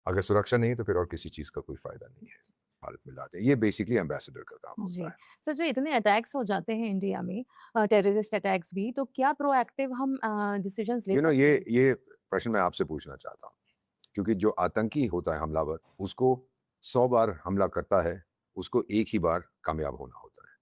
अगर सुरक्षा नहीं है तो फिर और किसी चीज़ का कोई फ़ायदा नहीं है भारत में लाते हैं। ये बेसिकली एम्बेसडर का काम होता जी। है। सर जो इतने अटैक्स हो जाते हैं इंडिया में टेररिस्ट अटैक्स भी, तो क्या प्रोएक्टिव हम डिसीजंस ले सकते हैं? ये प्रश्न मैं आपसे पूछना चाहता हूँ, क्योंकि जो आतंकी होता है हमलावर, उसको 100 बार हमला करता है, उसको एक ही बार कामयाब होना होता है।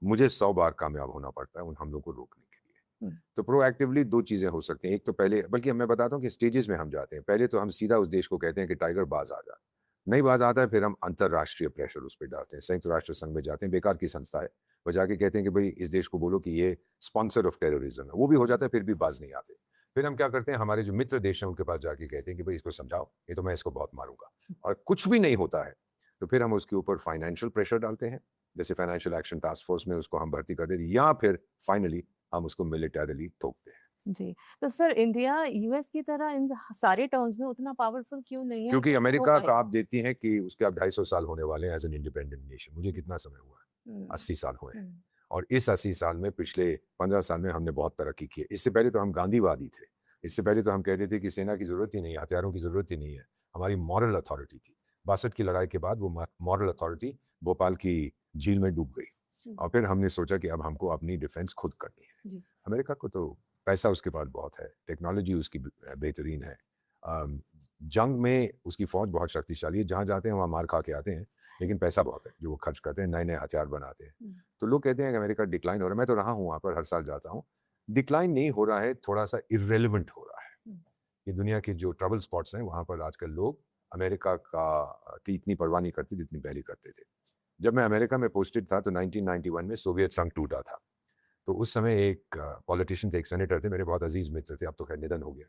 मुझे 100 बार कामयाब होना पड़ता है उन हमलों को रोकने के लिए। हुँ, तो प्रोएक्टिवली 2 चीज़ें हो सकती हैं। एक तो पहले, बल्कि मैं बताता हूँ कि स्टेजेस में हम जाते हैं। पहले तो हम सीधा उस देश को कहते हैं कि टाइगर बाज़ आ जा। नहीं बाज़ आता है, फिर हम अंतर्राष्ट्रीय प्रेशर उस पे डालते हैं। संयुक्त राष्ट्र संघ में जाते हैं, बेकार की संस्था है। वो जाके कहते हैं कि भई इस देश को बोलो कि ये स्पॉन्सर ऑफ टेररिज्म है। वो भी हो जाता है, फिर भी बाज़ नहीं आते। फिर हम क्या करते हैं, हमारे जो मित्र देश हैं उनके पास जाके कहते हैं कि भई इसको समझाओ, नहीं तो मैं इसको बहुत मारूँगा। और कुछ भी नहीं होता है, तो फिर हम उसके ऊपर फाइनेंशियल प्रेशर डालते हैं। जैसे फाइनेंशियल एक्शन टास्क फोर्स में उसको हम भर्ती कर देते हैं, या फिर फाइनली हम उसको मिलिटरीली ठोकते हैं। जी। तो सर इंडिया यूएस की तरह इन सारे टर्म्स में उतना पावरफुल क्यों नहीं है क्योंकि कि हो अमेरिका का पाए? आप देखती हैं कि उसके अब 250 साल होने वाले हैं एज़ एन इंडिपेंडेंट नेशन। मुझे कितना समय हुआ है? हुँ, 80 साल हुए हैं। हुँ, और इस 80 साल में पिछले 15 साल में हमने बहुत तरक्की की है। इससे पहले तो हम गांधीवादी थे। इससे पहले तो हम कहते थे कि सेना की ज़रूरत ही नहीं है, हथियारों की ज़रूरत ही नहीं है। हमारी मॉरल अथॉरिटी थी। 62 की लड़ाई के बाद वो मॉरल अथॉरिटी भोपाल की झील में डूब गई। हुँ, और फिर हमने सोचा कि अब हमको अपनी डिफेंस खुद करनी है। जी। अमेरिका को तो पैसा उसके पास बहुत है, टेक्नोलॉजी उसकी बेहतरीन है। अम, जंग में उसकी फ़ौज बहुत शक्तिशाली है, जहाँ जाते हैं वहाँ मार खा के आते हैं, लेकिन पैसा बहुत है जो वो खर्च करते हैं, नए-नए हथियार बनाते हैं। हुँ, तो लोग कहते हैं कि अमेरिका डिक्लाइन हो रहा है, मैं तो रहा हूँ वहाँ पर, हर साल जाता हूँ। डिक्लाइन नहीं हो रहा है, थोड़ा-सा इर्रेलेवेंट हो रहा है। हुँ, ये दुनिया के जो ट्रबल स्पॉट्स हैं, वहाँ पर आजकल लोग अमेरिका की इतनी परवाह नहीं करते जितनी पहले करते थे। जब मैं अमेरिका में पोस्टेड था तो 1991 में सोवियत संघ टूटा था। तो उस समय एक पॉलिटिशियन थे, एक सेनेटर थे, मेरे बहुत अज़ीज़ मित्र थे, अब तो खैर निधन हो गया।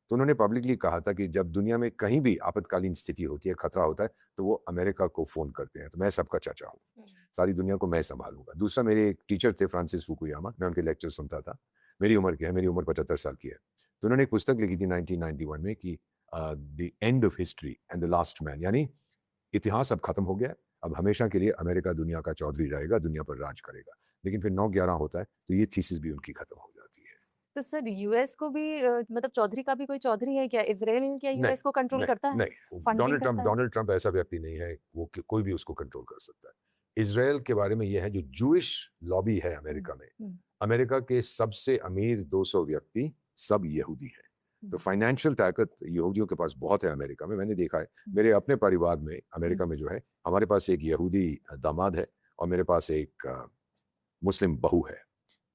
तो उन्होंने पब्लिकली कहा था कि जब दुनिया में कहीं भी आपातकालीन स्थिति होती है, खतरा होता है, तो वो अमेरिका को फ़ोन करते हैं, तो मैं सबका चाचा हूँ। हुँ, सारी दुनिया को मैं सँभालूँगा। दूसरा, मेरे एक टीचर थे फ्रांसिस फुकुयामा, मैं उनके लेक्चर सुनता था। मेरी उम्र क्या है? मेरी उम्र 75 साल की है। तो उन्होंने एक पुस्तक लिखी थी 1991 में कि the end of history and the last man, यानी इतिहास अब खत्म हो गया है, अब हमेशा के लिए अमेरिका दुनिया का चौधरी रहेगा, दुनिया पर राज करेगा। लेकिन फिर 9/11 होता है, तो ये थीसिस भी उनकी खत्म हो जाती है। तो सर यूएस को भी मतलब चौधरी का भी कोई चौधरी है क्या? इज़राइल क्या नहीं, यूएस को कंट्रोल नहीं, करता है? नहीं, फंडिंग करता है? डोनाल्ड ट्रंप ऐसा व्यक्ति नहीं है, वो कोई भी उसको कंट्रोल कर सकता है। इज़राइल के बारे में ये है, जो जूइश लॉबी है हुँ, अमेरिका में, हुँ, अमेरिका के सबसे अमीर 200 व्यक्ति सब यहूदी हैं। तो हुँ, फाइनेंशियल ताकत यहूदियों के पास बहुत है अमेरिका में, मैंने देखा है। हुँ, मेरे अपने परिवार में हुँ, अमेरिका में जो है, हमारे पास एक यहूदी दामाद है और मेरे पास एक मुस्लिम बहू है।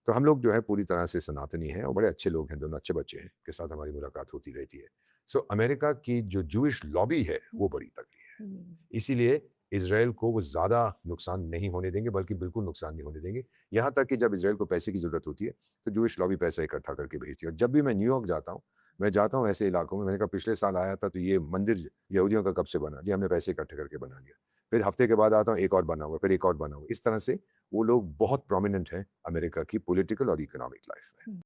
तो हम लोग जो है पूरी तरह से सनातनी हैं और बड़े अच्छे लोग हैं, दोनों अच्छे बच्चे हैं, के साथ हमारी मुलाकात होती रहती है। सो अमेरिका की जो जूइश लॉबी है, वो बड़ी तगड़ी है। हुँ, इसीलिए इज़राइल को वो ज़्यादा नुकसान नहीं होने देंगे, बल्कि बिल्कुल नुकसान नहीं होने देंगे। यहाँ तक कि जब इज़राइल को पैसे की ज़रूरत होती है, तो जूइश लॉबी पैसा इकट्ठा करके भेजती है। और जब भी मैं न्यूयॉर्क जाता हूँ, मैं जाता हूँ ऐसे इलाकों में, मैंने कहा पिछले साल आया था तो ये मंदिर यहूदियों का कब से बना? जी, हमने पैसे इकट्ठे करके बना लिया। फिर हफ्ते के बाद आता हूँ, एक और बना हुआ, फिर एक और बना हुआ। इस तरह से वो लोग बहुत प्रोमिनेंट हैं अमेरिका की पॉलिटिकल और इकोनॉमिक लाइफ में। हुँ।